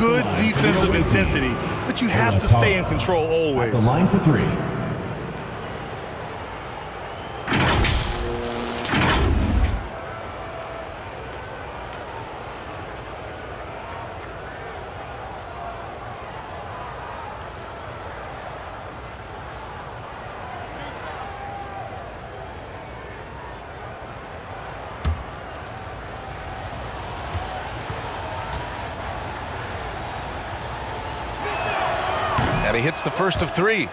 Good defensive intensity, but you have to stay in control always. The line for three. And he hits the first of three.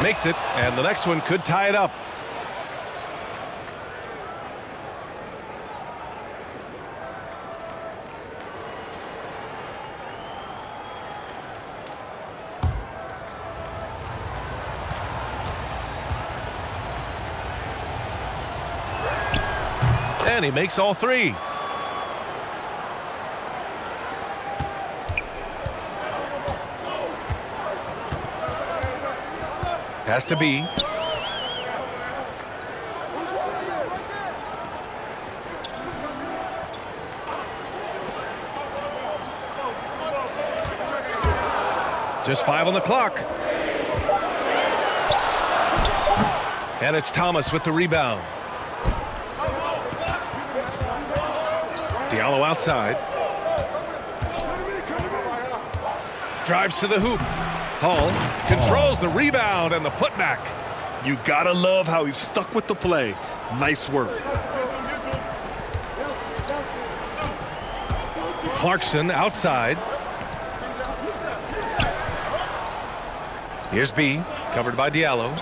Makes it, and the next one could tie it up. And he makes all three. Has to be. Just 5 on the clock. And it's Thomas with the rebound. Diallo outside. Drives to the hoop. Hall controls the rebound and the putback. You gotta love how he stuck with the play. Nice work. Clarkson outside. Here's B, covered by Diallo.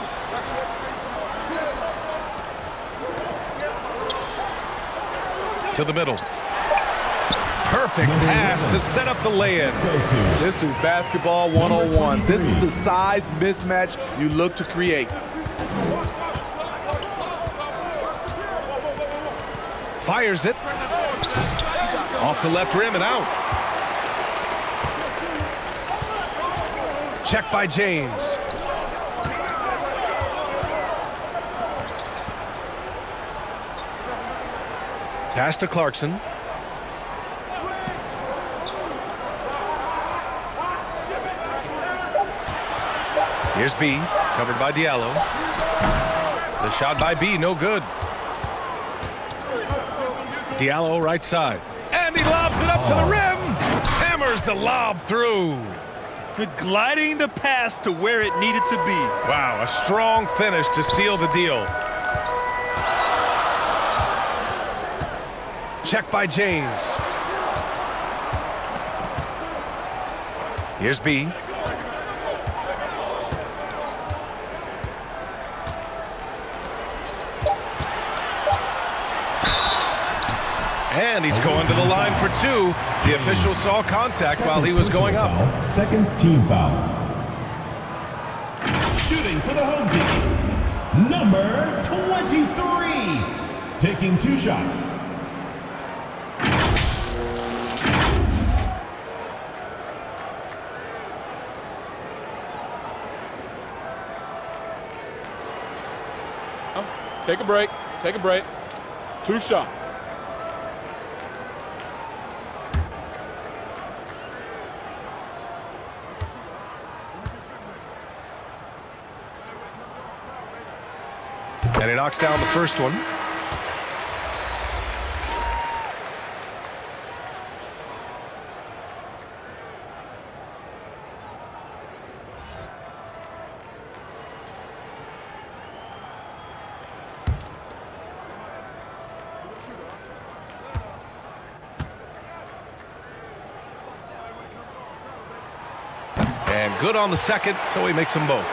To the middle. Perfect pass to set up the lay-in. This is basketball 101. This is the size mismatch you look to create. Fires it. Off the left rim and out. Check by James. Pass to Clarkson. Here's B, covered by Diallo. The shot by B, no good. Diallo right side. And he lobs it up to the rim. Hammers the lob through. Gliding the pass to where it needed to be. Wow, a strong finish to seal the deal. Check by James. Here's B. And he's going to the line for two. The official saw contact while he was going up. Second team foul. Shooting for the home team. Number 23. Taking 2 shots. Take a break. Take a break. 2 shots. And he knocks down the first one. And good on the second, so he makes them both.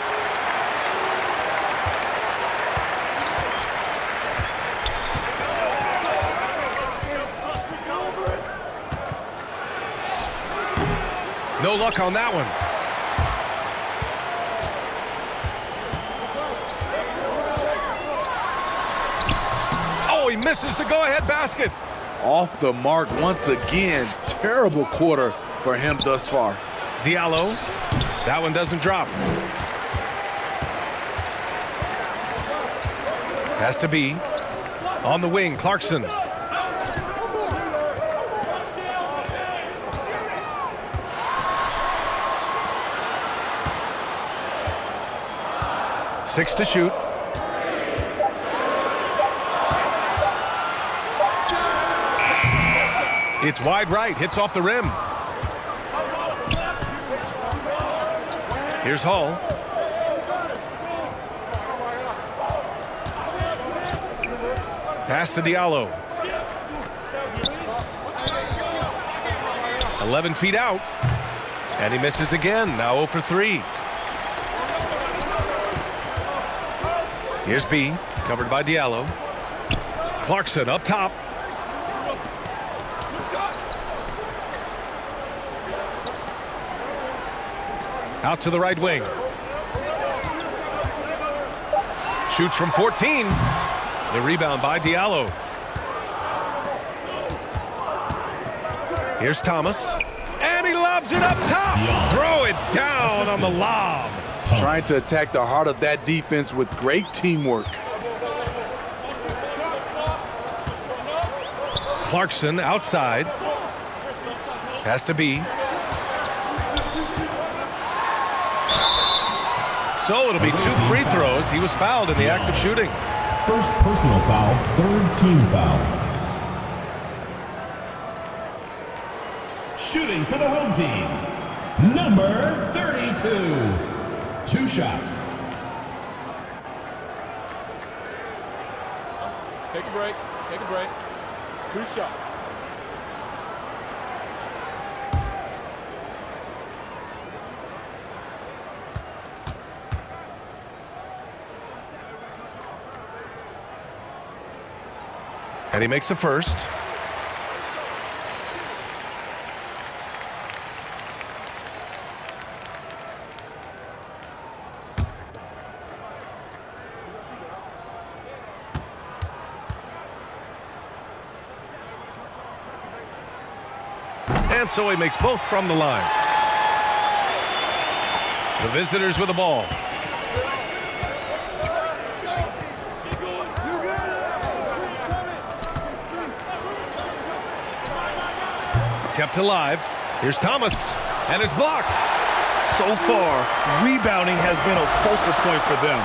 No luck on that one. he misses the go-ahead basket. Off the mark once again. Terrible quarter for him thus far. Diallo. That one doesn't drop. Has to be. On the wing, Clarkson. Six to shoot. It's wide right, hits off the rim. Here's Hall. Pass to Diallo. 11 feet out. And he misses again, now 0 for 3. Here's B, covered by Diallo. Clarkson up top. Out to the right wing. Shoots from 14. The rebound by Diallo. Here's Thomas. And he lobs it up top. Diallo. Throw it down on the lob. Thomas. Trying to attack the heart of that defense with great teamwork. Clarkson outside. Has to be. So it'll be 2 free throws. He was fouled in the act of shooting. First personal foul, third team foul. Shooting for the home team, number 32. 2 shots. Take a break. Take a break. 2 shots. And he makes a first. And so he makes both from the line. The visitors with the ball. Kept alive. Here's Thomas, and it's blocked. So far, rebounding has been a focal point for them.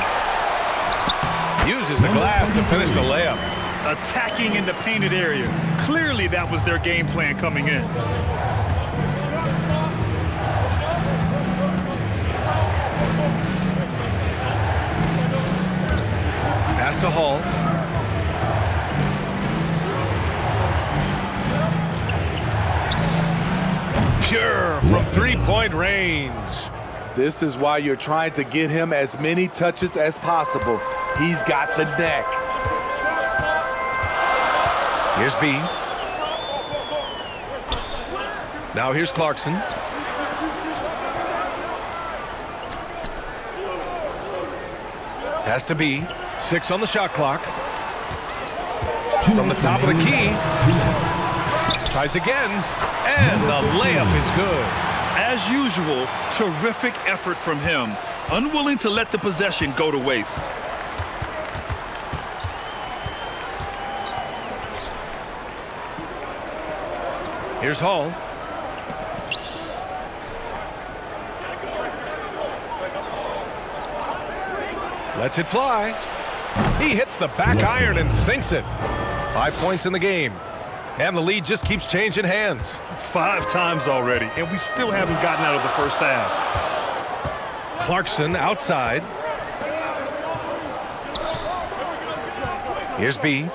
Uses the glass to finish the layup. Attacking in the painted area. Clearly, that was their game plan coming in. Pass to Hall. Pure from three-point range. This is why you're trying to get him as many touches as possible. He's got the neck. Here's B. Now here's Clarkson. Has to be. 6 on the shot clock. From the top of the key. Tries again. And the layup is good. As usual, terrific effort from him. Unwilling to let the possession go to waste. Here's Hall. Lets it fly. He hits the back iron and sinks it. 5 points in the game. And the lead just keeps changing hands. 5 times already, and we still haven't gotten out of the first half. Clarkson outside. Here's B.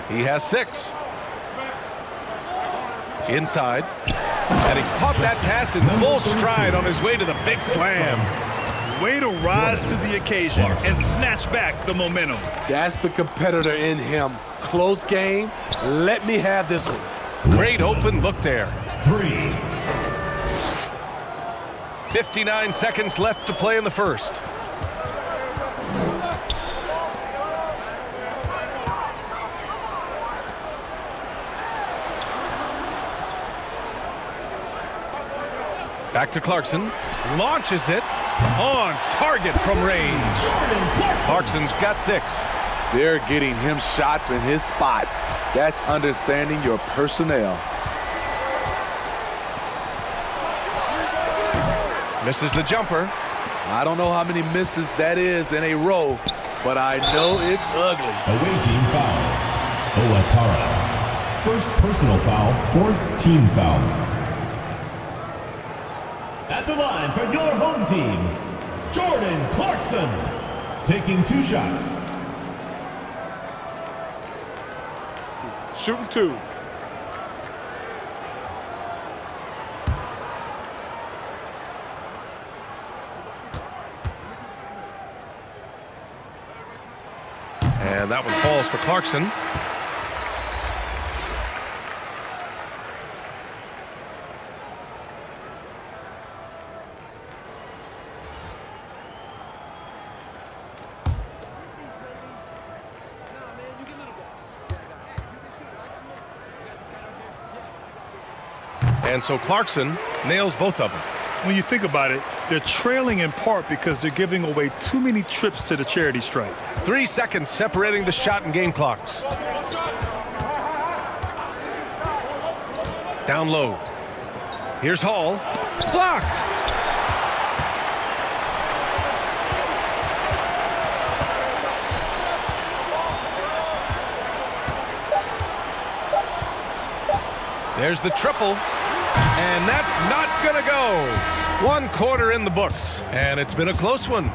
He has 6. Inside. And he caught that pass in full stride on his way to the big slam. Way to rise to the occasion and snatch back the momentum. That's the competitor in him. Close game. Let me have this one. Great open look there. 3. 59 seconds left to play in the first. Back to Clarkson. Launches it. On target from range. Clarkson's got 6. They're getting him shots in his spots. That's understanding your personnel. Misses the jumper. I don't know how many misses that is in a row, but I know it's ugly. Away team foul. Owatara. First personal foul, 4th team foul. At the line for your home team, Jordan Clarkson, taking 2 shots. Shooting 2. And that one falls for Clarkson. And so Clarkson nails both of them. When you think about it, they're trailing in part because they're giving away too many trips to the charity stripe. 3 seconds separating the shot and game clocks. Down low. Here's Hall. Blocked. There's the triple. And that's not gonna go. 1 quarter in the books, and it's been a close one.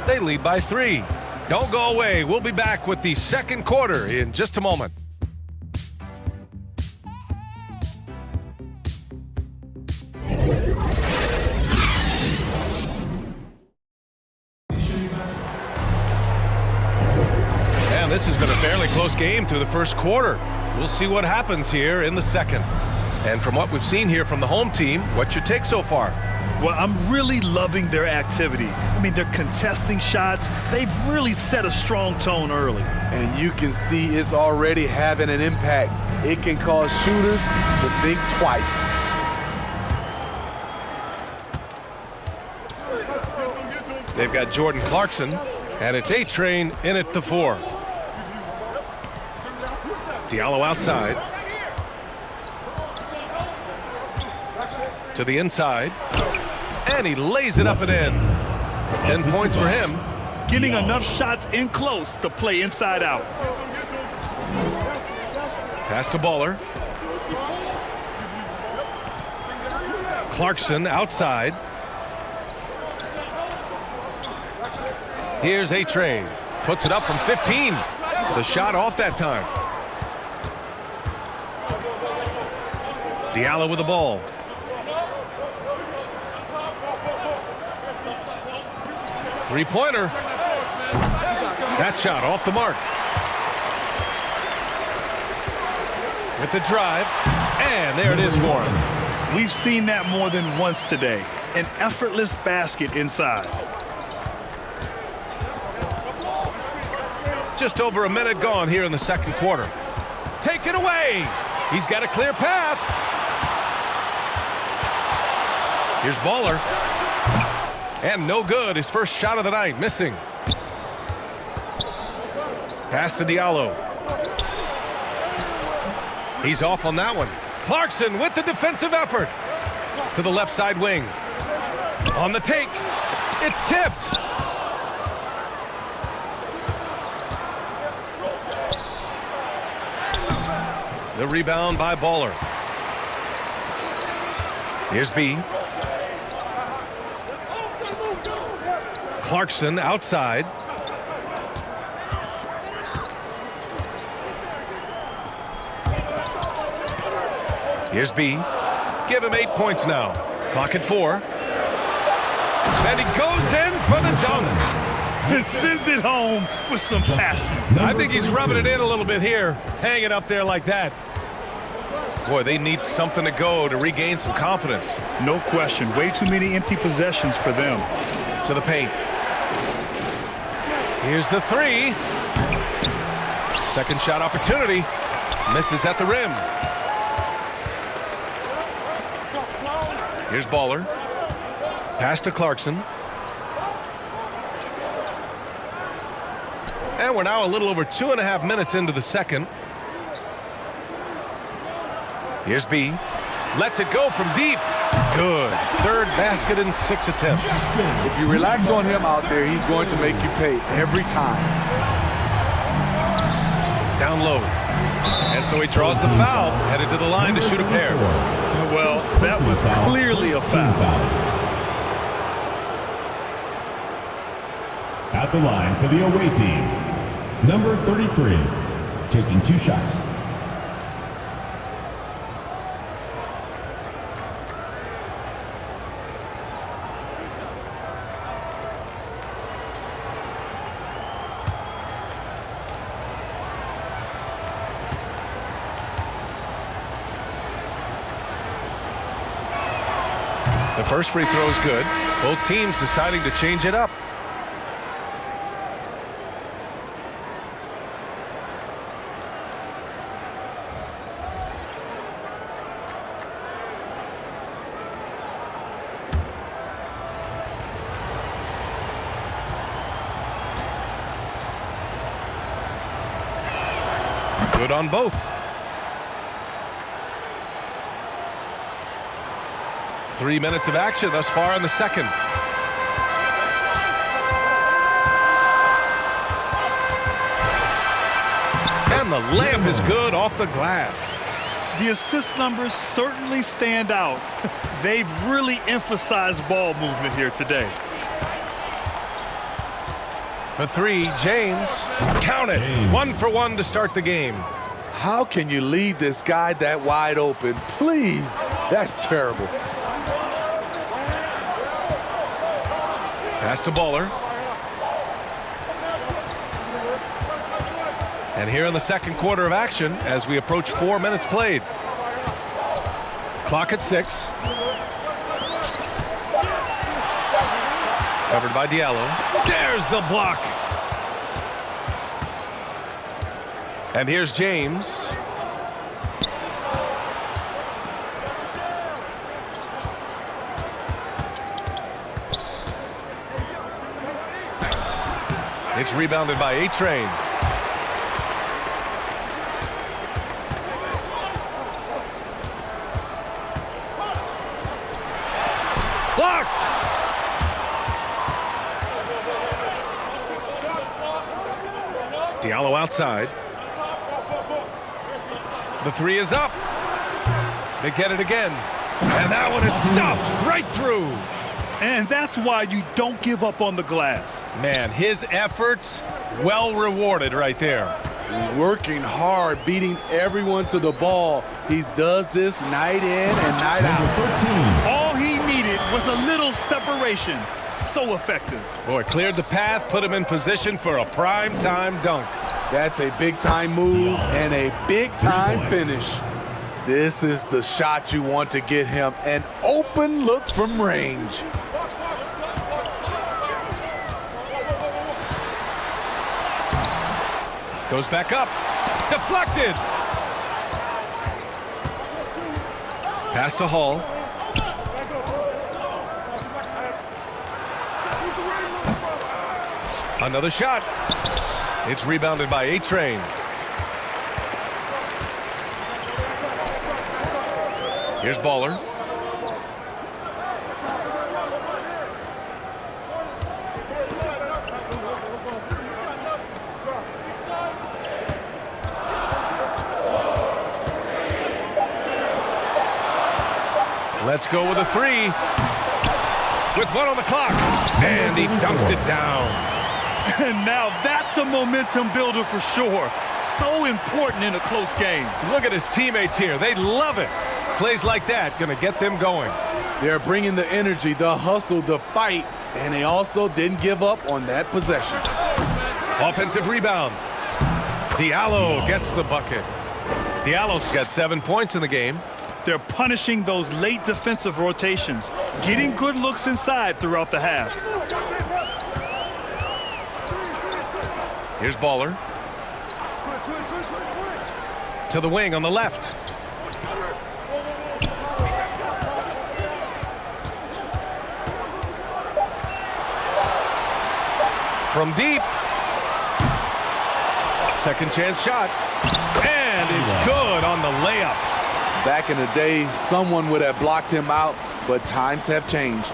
They lead by 3. Don't go away. We'll be back with the second quarter in just a moment. And this has been a fairly close game through the first quarter. We'll see what happens here in the second. And from what we've seen here from the home team, what's your take so far? Well, I'm really loving their activity. I mean, they're contesting shots. They've really set a strong tone early. And you can see it's already having an impact. It can cause shooters to think twice. They've got Jordan Clarkson, and it's A-Train in at the 4. Diallo outside. To the inside. And he lays it up and in. 10 points for him. Getting enough shots in close to play inside out. Pass to Baller. Clarkson outside. Here's A-Train. Puts it up from 15. The shot off that time. Diallo with the ball. Three-pointer. That shot off the mark. With the drive. And there it is for him. We've seen that more than once today. An effortless basket inside. Just over a minute gone here in the second quarter. Take it away. He's got a clear path. Here's Baller. And no good. His first shot of the night, missing. Pass to Diallo. He's off on that one. Clarkson with the defensive effort. To the left side wing. On the take. It's tipped. The rebound by Baller. Here's B. Clarkson outside. Here's B. Give him 8 points now. Clock at 4. And he goes in for the dunk. And sends it home with some passion. I think he's rubbing it in a little bit here. Hanging up there like that. Boy, they need something to go to regain some confidence. No question. Way too many empty possessions for them. To the paint. Here's the 3. Second shot opportunity. Misses at the rim. Here's Baller. Pass to Clarkson. And we're now a little over 2.5 minutes into the second. Here's B. Lets it go from deep. Good. Third basket in 6 attempts. If you relax on him out there, he's going to make you pay every time. Down low. And so he draws the foul, headed to the line to shoot a pair. Well, that was clearly a foul. At the line for the away team, number 33, taking 2 shots. The first free throw is good. Both teams deciding to change it up. Good on both. 3 minutes of action thus far in the second. And the layup is good off the glass. The assist numbers certainly stand out. They've really emphasized ball movement here today. For 3, James. Count it. 1 for 1 to start the game. How can you leave this guy that wide open? Please. That's terrible. Pass to Baller. And here in the second quarter of action as we approach 4 minutes played. Clock at 6. Covered by Diallo. There's the block. And here's James. It's rebounded by A-Train. Blocked! Diallo outside. The 3 is up. They get it again. And that one is stuffed right through. And that's why you don't give up on the glass. Man, his efforts well rewarded right there. Working hard, beating everyone to the ball. He does this night in and night out. All he needed was a little separation. So effective. Boy, cleared the path, put him in position for a prime-time dunk. That's a big-time move and a big-time finish. This is the shot you want to get him. An open look from range. Goes back up. Deflected. Pass to Hall. Another shot. It's rebounded by A-Train. Here's Baller. Let's go with a 3. With 1 on the clock. And he dunks it down. And now that's a momentum builder for sure. So important in a close game. Look at his teammates here. They love it. Plays like that gonna get them going. They're bringing the energy, the hustle, the fight, and they also didn't give up on that possession. Offensive rebound. Diallo gets the bucket. Diallo's got 7 points in the game. They're punishing those late defensive rotations, getting good looks inside throughout the half. Here's Baller. To the wing on the left. from deep. Second chance shot. And it's good on the layup. Back in the day, someone would have blocked him out, but times have changed.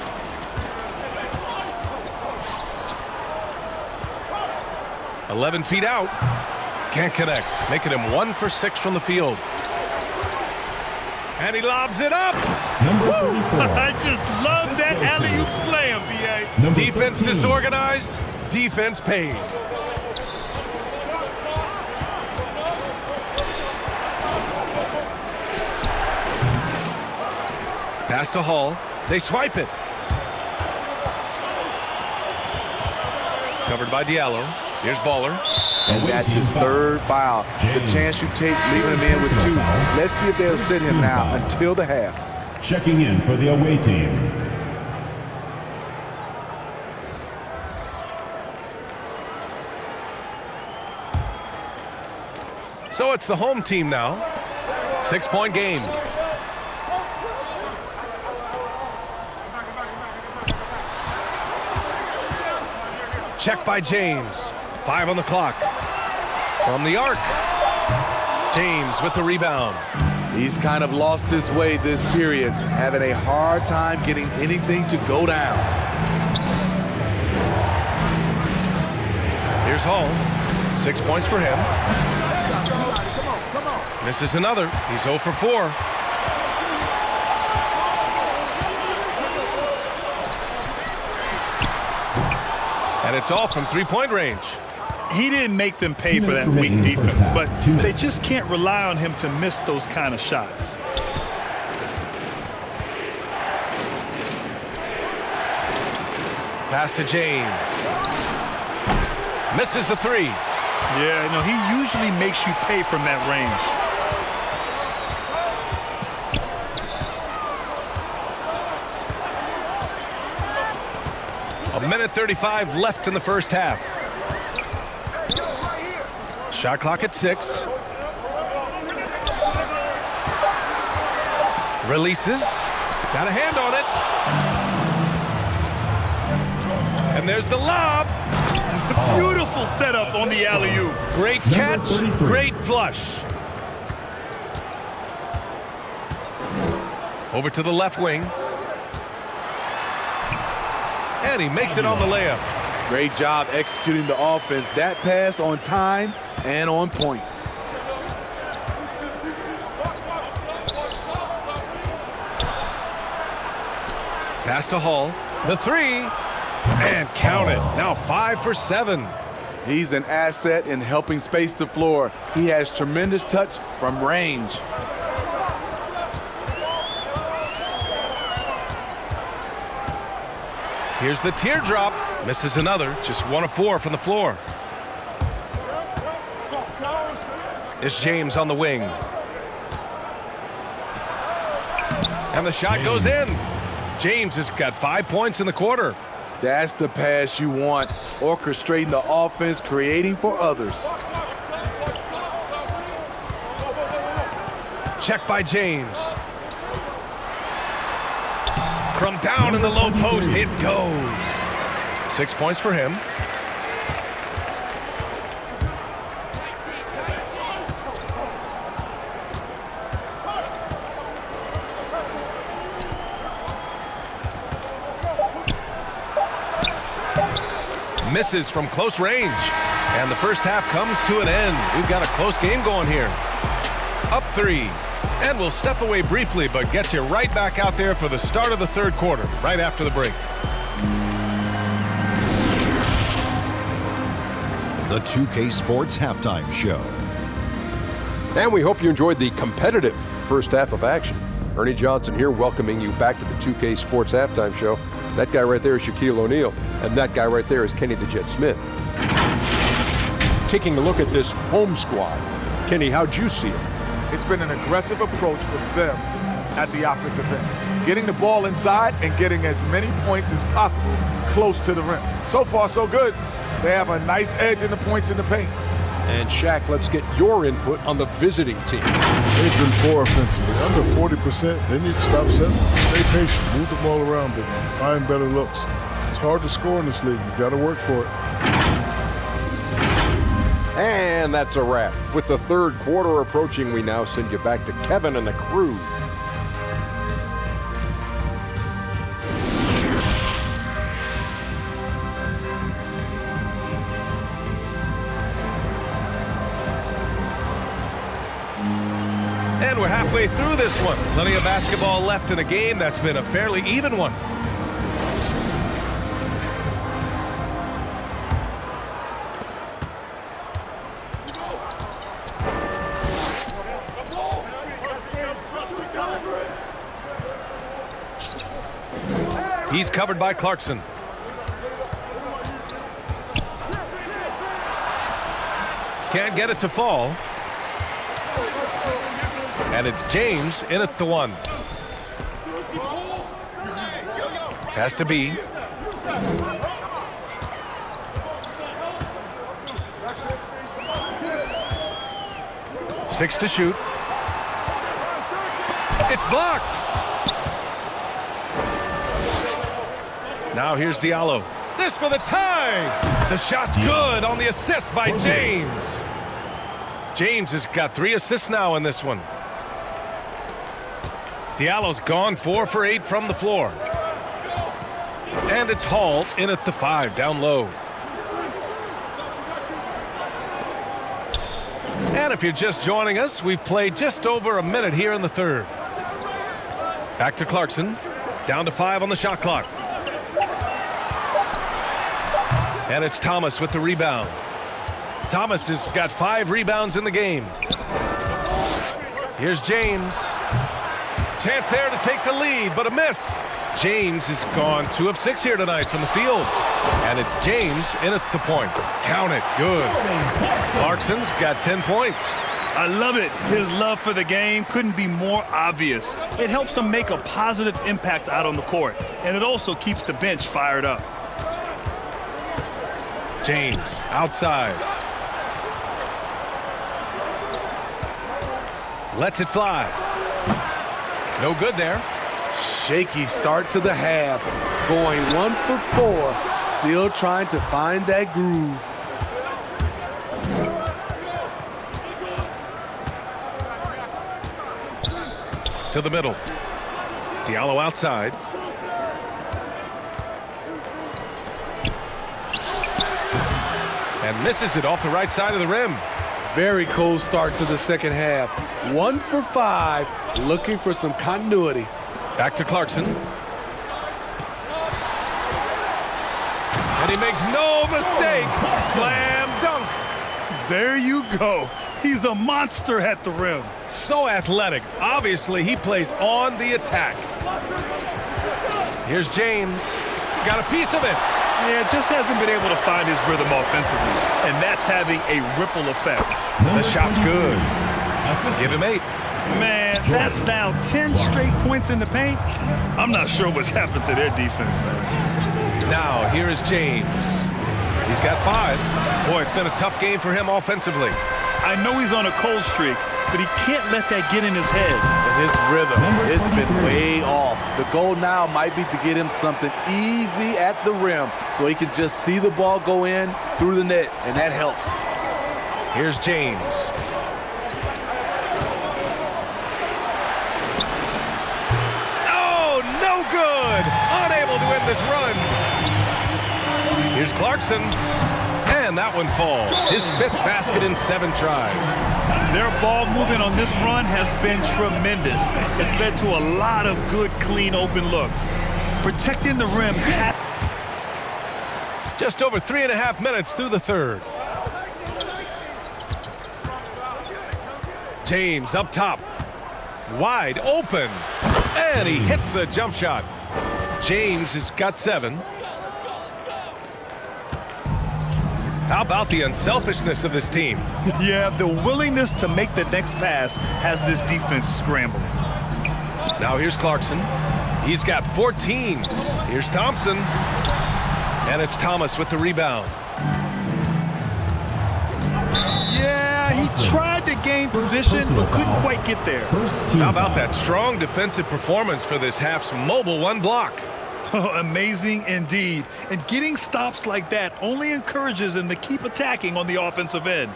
"11 feet out. Can't connect, making him 1 for 6 from the field. And he lobs it up. Number 34. I just love that alley-oop slam, B.A. Number Defense 13. disorganized. Defense pays. Pass to Hall. They swipe it. Covered by Diallo. Here's Baller. And that's his third foul. The chance you take leaving him in with 2. Let's see if they'll sit him now until the half. Checking in for the away team. So it's the home team now. 6-point game. Check by James. 5 on the clock. From the arc. James with the rebound. He's kind of lost his way this period, having a hard time getting anything to go down. Here's Hall. 6 points for him. Misses another. He's 0 for 4. And it's all from 3-point range. He didn't make them pay for that weak defense, but they just can't rely on him to miss those kind of shots. Pass to James. Misses the 3. Yeah, no, he usually makes you pay from that range. A minute 35 left in the first half. Shot clock at 6. Releases. Got a hand on it. And there's the lob. Beautiful setup on the alley-oop. Great catch, 33. great flush. Over to the left wing. And he makes it on the layup. Great job executing the offense. That pass on time and on point. Pass to Hall. The 3. And count it. Now 5 for 7. He's an asset in helping space the floor. He has tremendous touch from range. Here's the teardrop. Misses another. Just 1 of 4 from the floor. It's James on the wing. And the shot goes in. James has got 5 points in the quarter. That's the pass you want. Orchestrating the offense, creating for others. Check by James. From down in the low post, it goes. 6 points for him. Misses from close range. And the first half comes to an end. We've got a close game going here. Up 3. And we'll step away briefly, but get you right back out there for the start of the third quarter, right after the break. The 2K Sports Halftime Show. And we hope you enjoyed the competitive first half of action. Ernie Johnson here welcoming you back to the 2K Sports Halftime Show. That guy right there is Shaquille O'Neal, and that guy right there is Kenny the Jet Smith. Taking a look at this home squad. Kenny, how'd you see it? It's been an aggressive approach for them at the offensive end. Getting the ball inside and getting as many points as possible close to the rim. So far, so good. They have a nice edge in the points in the paint. And Shaq, let's get your input on the visiting team. They've been poor offensively. Under 40%. They need to stop settling. Stay patient. Move the ball around, but find better looks. It's hard to score in this league. You got to work for it. And that's a wrap. With the third quarter approaching, we now send you back to Kevin and the crew. And we're halfway through this one. Plenty of basketball left in a game that's been a fairly even one. He's covered by Clarkson. Can't get it to fall. And it's James in at the one. Has to be. Six to shoot. It's blocked. Now here's Diallo. This for the tie. The shot's good on the assist by James. James has got 3 assists now in this one. Diallo's gone 4 for 8 from the floor. And it's Hall in at the 5 down low. And if you're just joining us, we've played just over a minute here in the third. Back to Clarkson. Down to 5 on the shot clock. And it's Thomas with the rebound. Thomas has got 5 rebounds in the game. Here's James. Chance there to take the lead, but a miss. James has gone 2 of 6 here tonight from the field. And it's James in at the point. Count it. Good. Clarkson's got 10 points. I love it. His love for the game couldn't be more obvious. It helps him make a positive impact out on the court. And it also keeps the bench fired up. James outside. Lets it fly. No good there. Shaky start to the half. Going 1 for 4. Still trying to find that groove. To the middle. Diallo outside. And misses it off the right side of the rim. Very cold start to the second half. 1 for 5. Looking for some continuity. Back to Clarkson. And he makes no mistake. Slam dunk. There you go. He's a monster at the rim. So athletic. Obviously, he plays on the attack. Here's James. Got a piece of it. Yeah, just hasn't been able to find his rhythm offensively. And that's having a ripple effect. The shot's good. Give him 8. Man, that's now 10 straight points in the paint. I'm not sure what's happened to their defense, man. Now, here is James. He's got 5. Boy, it's been a tough game for him offensively. I know he's on a cold streak, but he can't let that get in his head. And his rhythm has been way off. The goal now might be to get him something easy at the rim so he can just see the ball go in through the net, and that helps. Here's James. Oh, no good! Unable to win this run. Here's Clarkson. And that one falls. His 5th basket in 7 tries. Their ball movement on this run has been tremendous. It's led to a lot of good, clean, open looks. Protecting the rim. Just over 3.5 minutes through the third. James up top. Wide open. And he hits the jump shot. James has got 7. How about the unselfishness of this team? Yeah, the willingness to make the next pass has this defense scrambling. Now here's Clarkson. He's got 14. Here's Thompson. And it's Thomas with the rebound. Yeah, he tried to gain position, but couldn't quite get there. How about that strong defensive performance for this half's mobile 1 block? Amazing indeed. And getting stops like that only encourages them to keep attacking on the offensive end.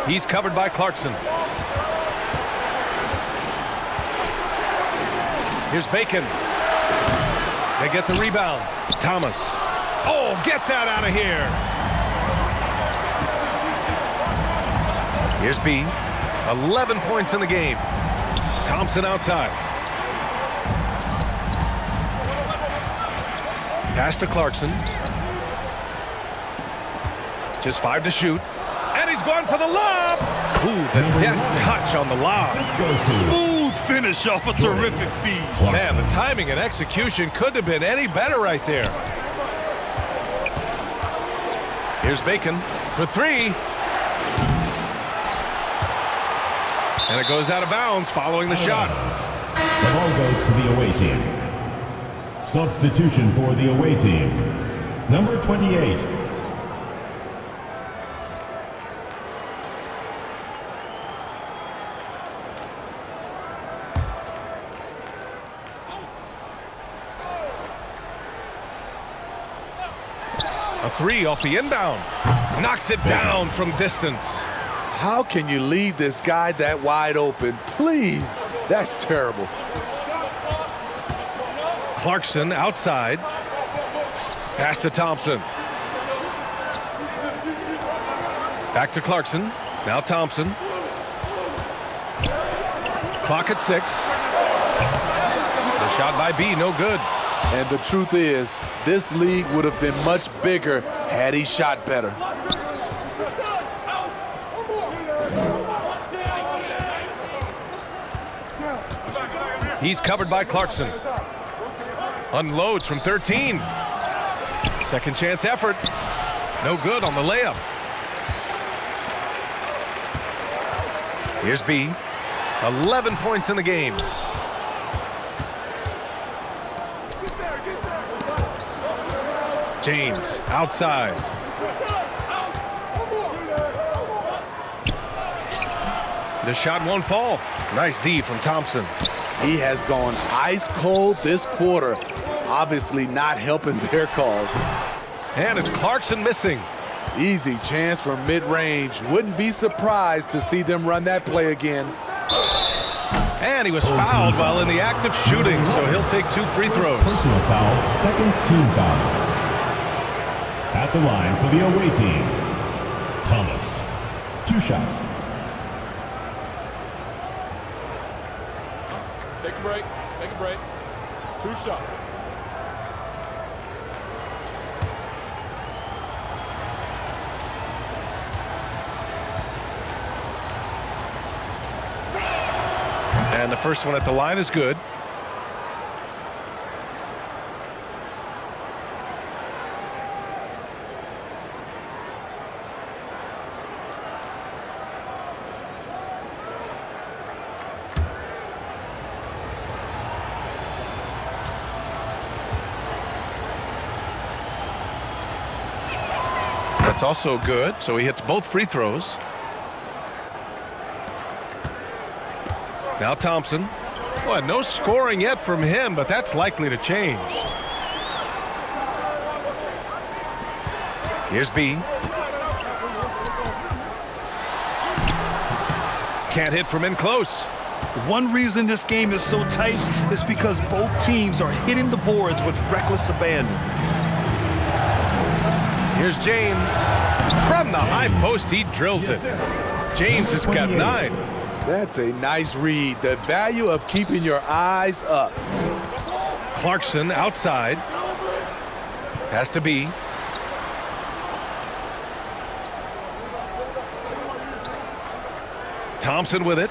He's covered by Clarkson. Here's Bacon. They get the rebound. Thomas. Oh, get that out of here. Here's B. 11 points in the game. Thompson outside. Pass to Clarkson. Just 5 to shoot. And he's going for the lob. Ooh, the deft touch on the lob. Smooth finish off a terrific feed. Man, the timing and execution couldn't have been any better right there. Here's Bacon for 3. And it goes out of bounds following the shot. The ball goes to the away team. Substitution for the away team. Number 28. A 3 off the inbound. Knocks it down from distance. How can you leave this guy that wide open? Please, that's terrible. Clarkson outside. Pass to Thompson. Back to Clarkson. Now Thompson. Clock at 6. The shot by B, no good. And the truth is, this league would have been much bigger had he shot better. He's covered by Clarkson. Unloads from 13. Second chance effort. No good on the layup. Here's B. 11 points in the game. James outside. The shot won't fall. Nice D from Thompson. He has gone ice cold this quarter. Obviously not helping their cause. And it's Clarkson missing. Easy chance from mid-range. Wouldn't be surprised to see them run that play again. And he was fouled while in the act of shooting, so he'll take 2 free throws. Personal foul, second team foul. At the line for the away team, Thomas. 2 shots. Take a break. Take a break. 2 shots. And the first one at the line is good. That's also good, so he hits both free throws. Now Thompson. Well, no scoring yet from him, but that's likely to change. Here's B. Can't hit from in close. One reason this game is so tight is because both teams are hitting the boards with reckless abandon. Here's James. From the high post, he drills it. James has got 9. That's a nice read. The value of keeping your eyes up. Clarkson outside. Has to be. Thompson with it.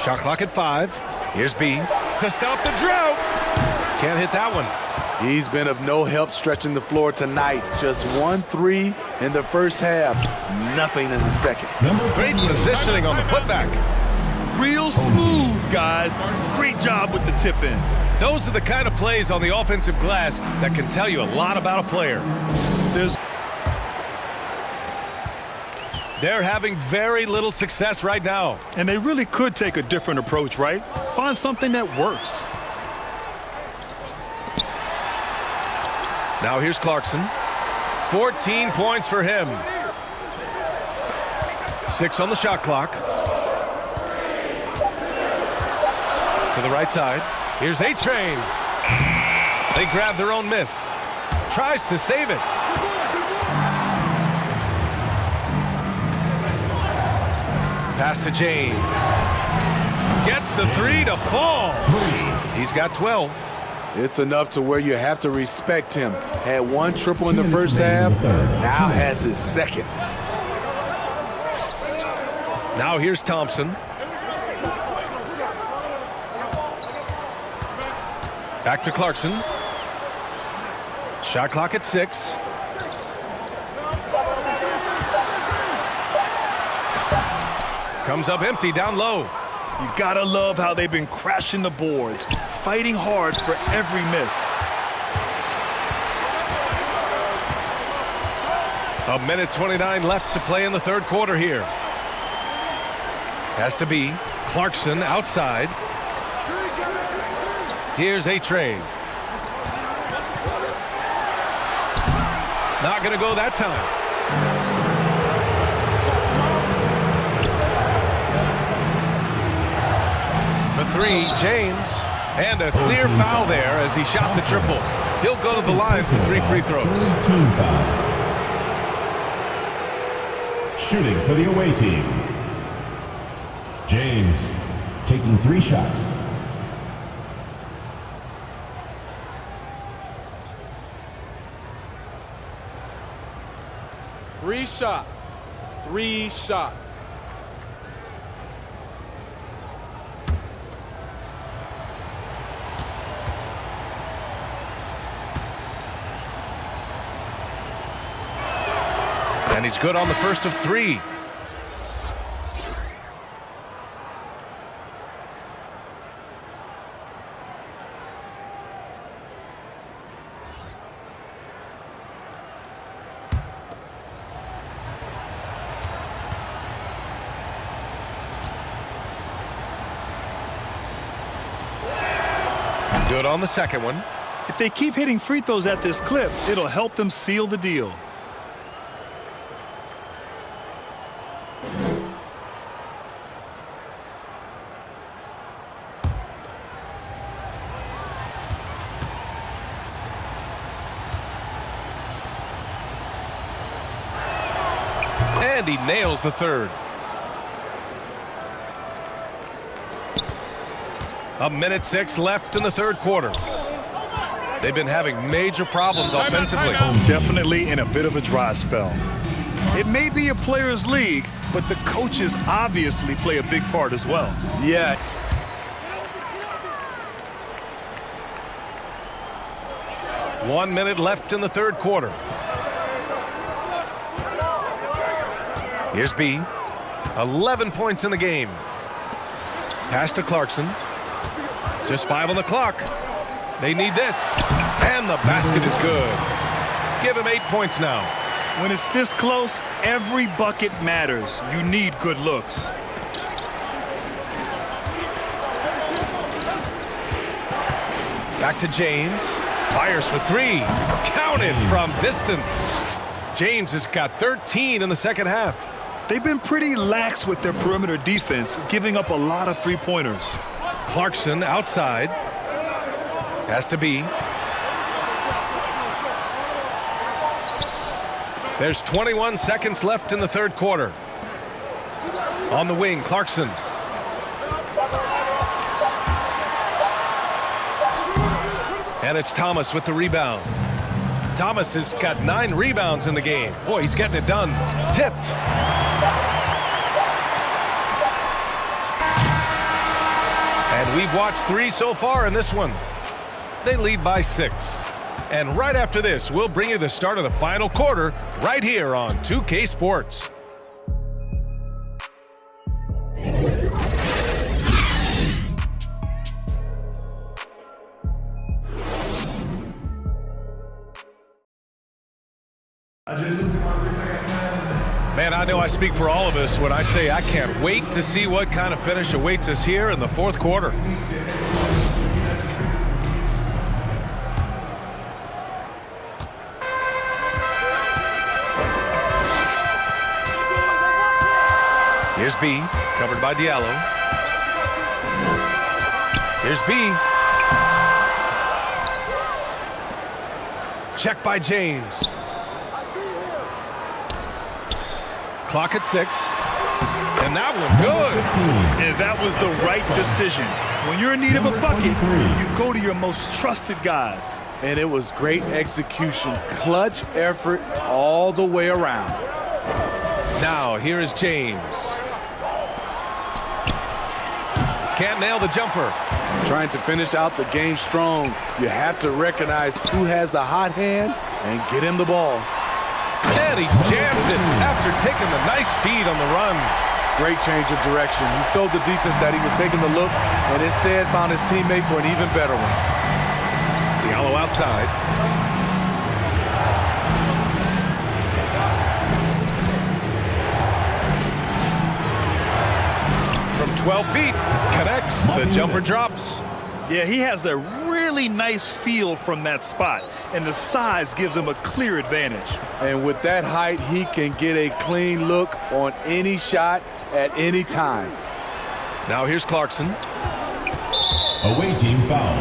Shot clock at 5. Here's B to stop the drought. Can't hit that one. He's been of no help stretching the floor tonight. Just 1 3 in the first half. Nothing in the second. Great positioning on the putback. Real smooth, guys. Great job with the tip in. Those are the kind of plays on the offensive glass that can tell you a lot about a player. They're having very little success right now. And they really could take a different approach, right? Find something that works. Now here's Clarkson. 14 points for him. 6 on the shot clock. To the right side. Here's A-Train. They grab their own miss. Tries to save it. Pass to James. Gets the 3 to fall. He's got 12. It's enough to where you have to respect him. Had 1 triple in the first half, now has his second. Now here's Thompson. Back to Clarkson. Shot clock at 6. Comes up empty down low. You gotta love how they've been crashing the boards, fighting hard for every miss. A minute 29 left to play in the third quarter here. Has to be Clarkson outside. Here's A-Train. Not going to go that time. For 3, James. And a clear foul there as he shot the triple. He'll go to the line for 3 free throws. Team foul. Shooting for the away team. James taking 3 shots. Three shots. And he's good on the first of 3. Good on the second one. If they keep hitting free throws at this clip, it'll help them seal the deal. And he nails the third. A minute 6 left in the third quarter. They've been having major problems offensively. Definitely in a bit of a dry spell. It may be a players' league, but the coaches obviously play a big part as well. Yeah. One minute left in the third quarter. Here's B. 11 points in the game. Pass to Clarkson. Just 5 on the clock. They need this. And the basket is good. Give him 8 points now. When it's this close, every bucket matters. You need good looks. Back to James. Fires for 3. Counted from distance. James has got 13 in the second half. They've been pretty lax with their perimeter defense, giving up a lot of three-pointers. Clarkson outside. Has to be. There's 21 seconds left in the third quarter. On the wing, Clarkson. And it's Thomas with the rebound. Thomas has got 9 rebounds in the game. Boy, he's getting it done. Tipped. And we've watched 3 so far in this one. They lead by 6. And right after this, we'll bring you the start of the final quarter right here on 2K Sports. I know I speak for all of us when I say I can't wait to see what kind of finish awaits us here in the fourth quarter. Here's B, covered by Diallo. Here's B. Check by James. Clock at 6. And that one good. And that was the right decision. When you're in need of a bucket, you go to your most trusted guys. And it was great execution. Clutch effort all the way around. Now, here is James. Can't nail the jumper. Trying to finish out the game strong, you have to recognize who has the hot hand and get him the ball. And he jams it after taking the nice feed on the run. Great change of direction. He showed the defense that he was taking the look and instead found his teammate for an even better one. Diallo outside. From 12 feet, connects. The jumper drops. Yeah, he has a really nice feel from that spot, and the size gives him a clear advantage. And with that height, he can get a clean look on any shot at any time. Now here's Clarkson. Away team foul.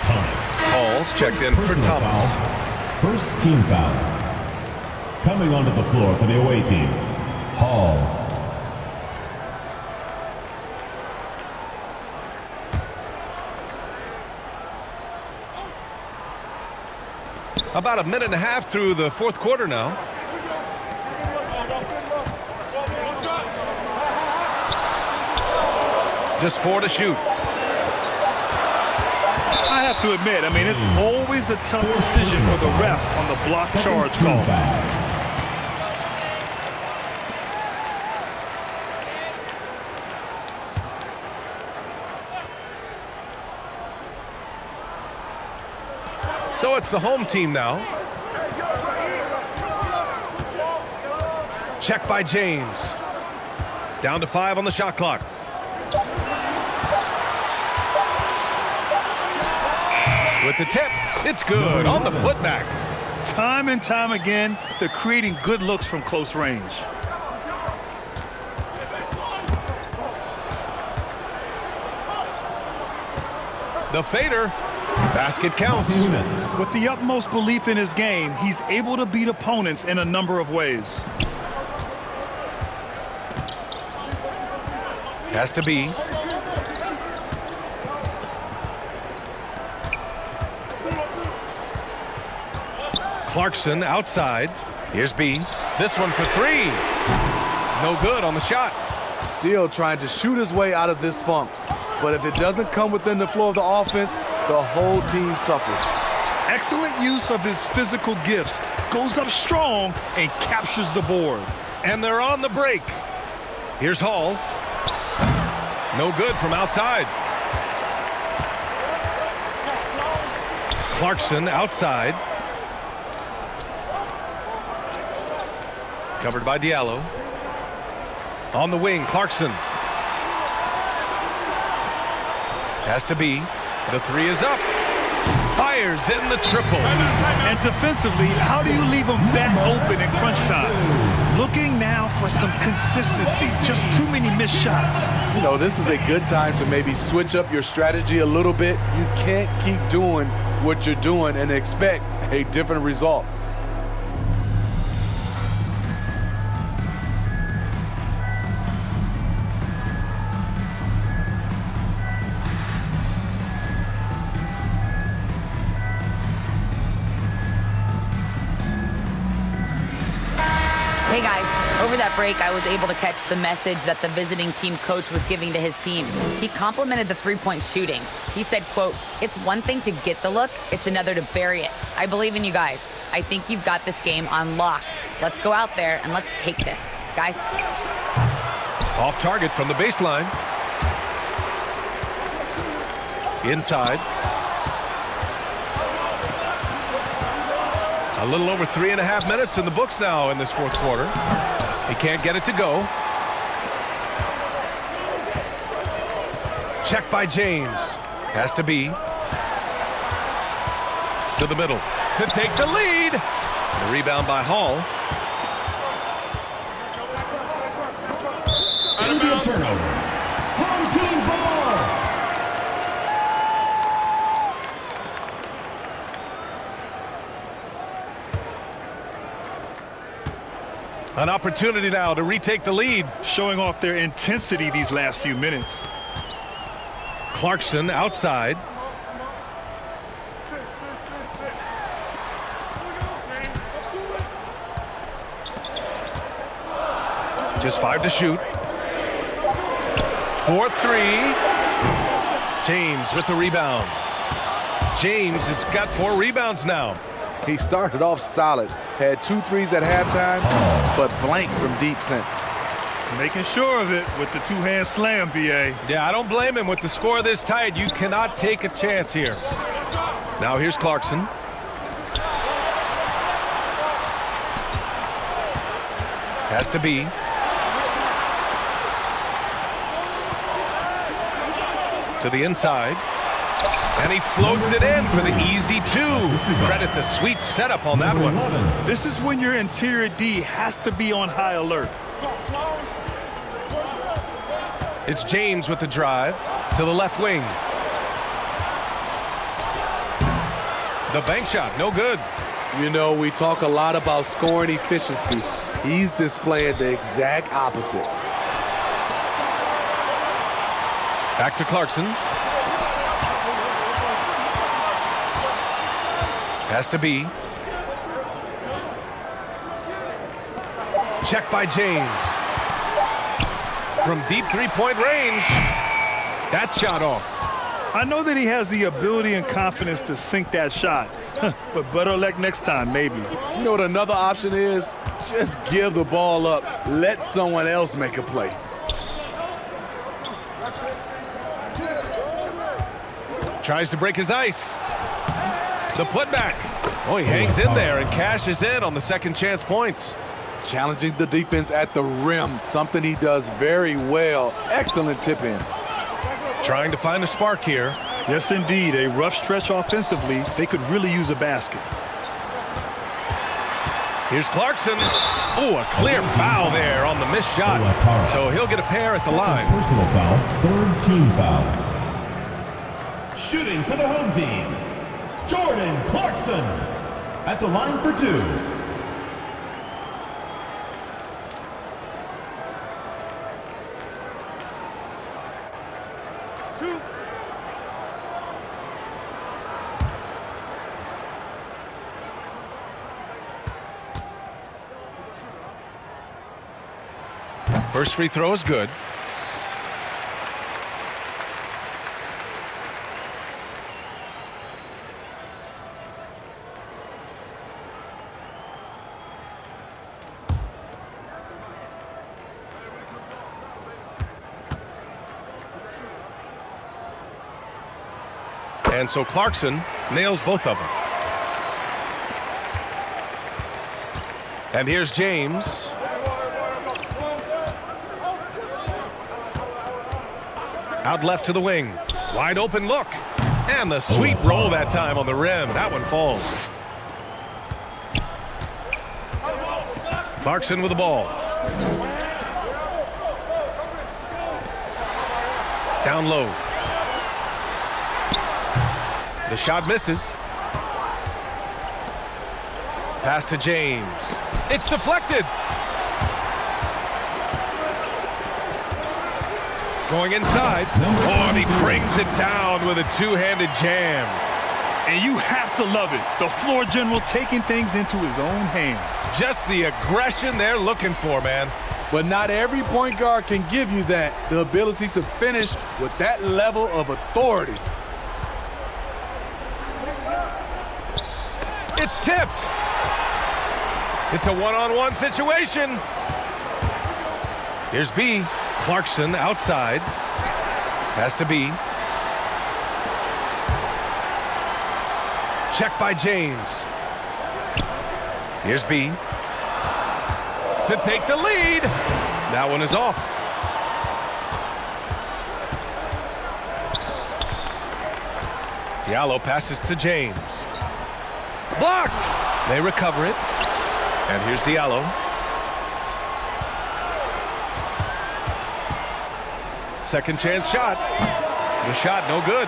Thomas. Hall's checked in for Thomas. First team foul. Coming onto the floor for the away team, Hall. About a minute and a half through the fourth quarter now. Just 4 to shoot. I have to admit, I mean, it's always a tough decision for the ref on the block charge call. So it's the home team now. Check by James. Down to 5 on the shot clock. With the tip, it's good on the putback. Time and time again, they're creating good looks from close range. The fader. Basket counts. With the utmost belief in his game, he's able to beat opponents in a number of ways. Has to be. Clarkson outside. Here's B. This one for 3. No good on the shot. Still trying to shoot his way out of this funk. But if it doesn't come within the flow of the offense, the whole team suffers. Excellent use of his physical gifts. Goes up strong and captures the board. And they're on the break. Here's Hall. No good from outside. Clarkson outside. Covered by Diallo. On the wing, Clarkson. Has to be. The 3 is up. Fires in the triple. And defensively, how do you leave him that open in crunch time? Looking now for some consistency. Just too many missed shots. You know, this is a good time to maybe switch up your strategy a little bit. You can't keep doing what you're doing and expect a different result. Hey guys, over that break, I was able to catch the message that the visiting team coach was giving to his team. He complimented the three-point shooting. He said, quote, "It's one thing to get the look, it's another to bury it. I believe in you guys. I think you've got this game on lock. Let's go out there and let's take this. Guys." Off target from the baseline. Inside. A little over 3.5 minutes in the books now in this fourth quarter. He can't get it to go. Check by James. Has to be. To the middle. To take the lead. The rebound by Hall. It'll be a turnover. Home team ball. An opportunity now to retake the lead. Showing off their intensity these last few minutes. Clarkson outside. Just 5 to shoot. 4-3. James with the rebound. James has got 4 rebounds now. He started off solid, had 2 threes at halftime, but blanked from deep since. Making sure of it with the 2-hand slam, BA. Yeah, I don't blame him. With the score this tight, you cannot take a chance here. Now here's Clarkson. Has to be. To the inside. And he floats it in for the easy 2. Credit the sweet setup on that one. This is when your interior D has to be on high alert. It's James with the drive to the left wing. The bank shot, no good. You know, we talk a lot about scoring efficiency. He's displaying the exact opposite. Back to Clarkson. Has to be. Check by James. From deep 3-point range. That shot off. I know that he has the ability and confidence to sink that shot, but better luck next time, maybe. You know what another option is? Just give the ball up. Let someone else make a play. Tries to break his ice. The putback. Oh, he hangs in there and cashes in on the second chance points. Challenging the defense at the rim, something he does very well. Excellent tip in. Trying to find a spark here. Yes, indeed. A rough stretch offensively. They could really use a basket. Here's Clarkson. Oh, a clear foul there on the missed shot. So he'll get a pair at the line. Personal foul, 3rd team foul. Shooting for the home team, Jordan Clarkson at the line for 2. First free throw is good. And so Clarkson nails both of them. And here's James. Out left to the wing. Wide open look. And the sweet roll that time on the rim. That one falls. Clarkson with the ball. Down low. The shot misses. Pass to James. It's deflected. Going inside. Oh, and he brings it down with a two-handed jam. And you have to love it. The floor general taking things into his own hands. Just the aggression they're looking for, man. But not every point guard can give you that. The ability to finish with that level of authority. It's tipped. It's a one-on-one situation. Here's B. Clarkson outside. Has to be. Check by James. Here's B. to take the lead. That one is off. Diallo passes to James. Blocked. They recover it. And here's Diallo. Second chance shot. The shot no good.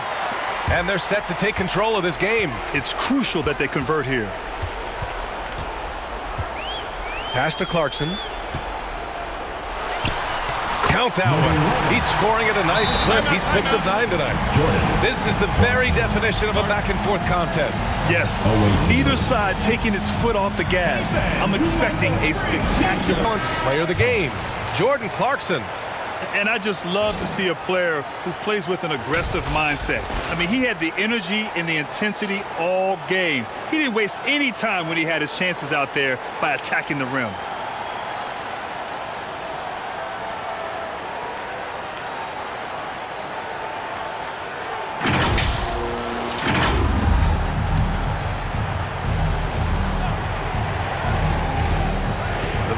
And they're set to take control of this game. It's crucial that they convert here. Pass to Clarkson. Count that one. He's scoring at a nice clip. He's 6 of 9 tonight. This is the very definition of a back-and-forth contest. Yes, neither side taking its foot off the gas. I'm expecting a spectacular player of the game, Jordan Clarkson. And I just love to see a player who plays with an aggressive mindset. I mean, he had the energy and the intensity all game. He didn't waste any time when he had his chances out there by attacking the rim.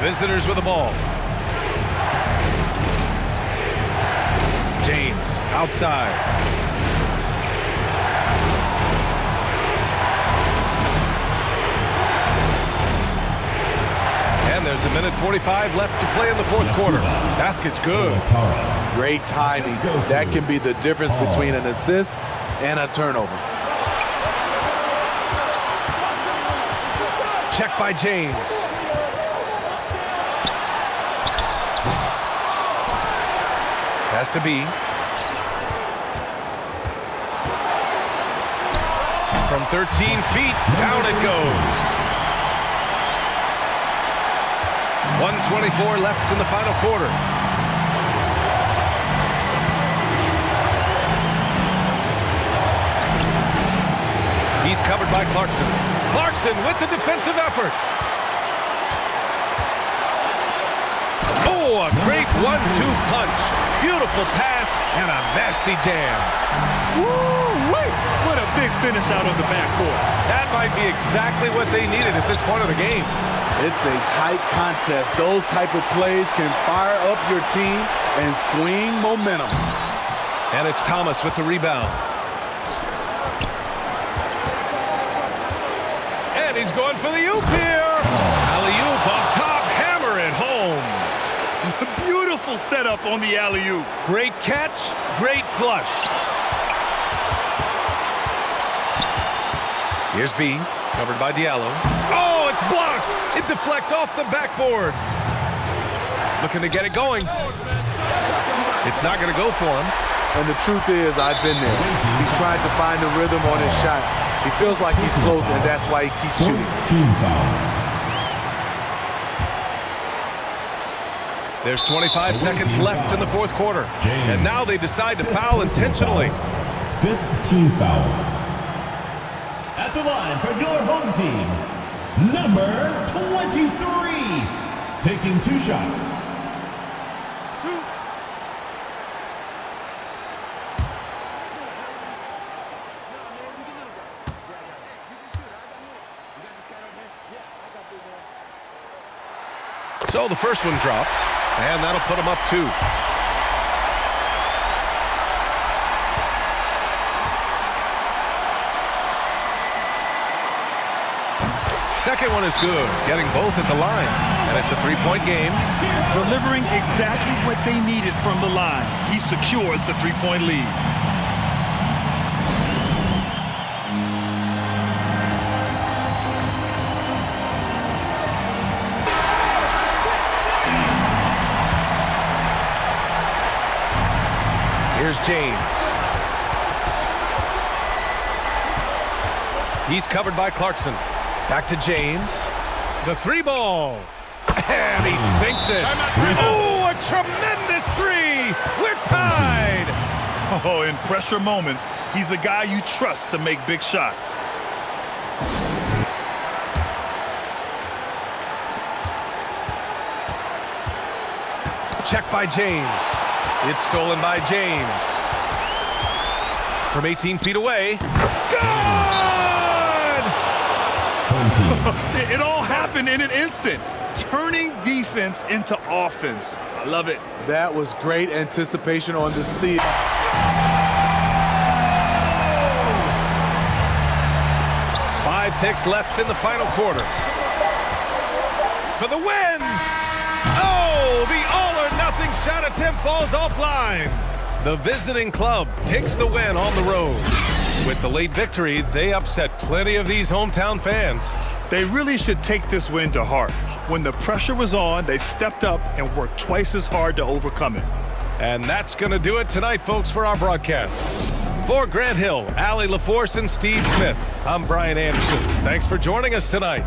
Visitors with the ball. James outside. And there's 1:45 left to play in the fourth quarter. Basket's good. Great timing. That can be the difference between an assist and a turnover. Check by James. Has to be. From 13 feet, down it goes. 1:24 left in the final quarter. He's covered by Clarkson. Clarkson with the defensive effort. Oh, a great 1-2 punch. Beautiful pass and a nasty jam. Woo-wee! What a big finish out of the backcourt. That might be exactly what they needed at this point of the game. It's a tight contest. Those type of plays can fire up your team and swing momentum. And it's Thomas with the rebound. And he's going for the oop here. Alley-oop on top, hammer it home. Beautiful setup on the alley-oop. Great catch, great flush. Here's B, covered by Diallo. Oh, it's blocked. It deflects off the backboard. Looking to get it going. It's not going to go for him. And the truth is, I've been there. He's trying to find the rhythm on his shot. He feels like he's close, and that's why he keeps shooting. Team foul. There's 25 seconds left in the fourth quarter. And now they decide to foul intentionally. 5th team foul. At the line for your home team, number 23. Taking 2 shots. So the first one drops, and that'll put him up 2. Second one is good, getting both at the line, and it's a 3-point game. Delivering exactly what they needed from the line. He secures the 3-point lead. Here's James. He's covered by Clarkson. Back to James. The 3-ball. And he sinks it. Oh, a tremendous 3. We're tied. Oh, in pressure moments, he's a guy you trust to make big shots. Check by James. It's stolen by James. From 18 feet away. Good! It all happened in an instant. turning defense into offense. I love it. That was great anticipation on the steal. 5 ticks left in the final quarter. For the win! Oh, the all-or-nothing shot attempt falls offline. The visiting club takes the win on the road. With the late victory, they upset plenty of these hometown fans. They really should take this win to heart. When the pressure was on, they stepped up and worked twice as hard to overcome it. And that's going to do it tonight, folks, for our broadcast. For Grant Hill, Allie LaForce, and Steve Smith, I'm Brian Anderson. Thanks for joining us tonight,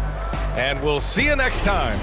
and we'll see you next time.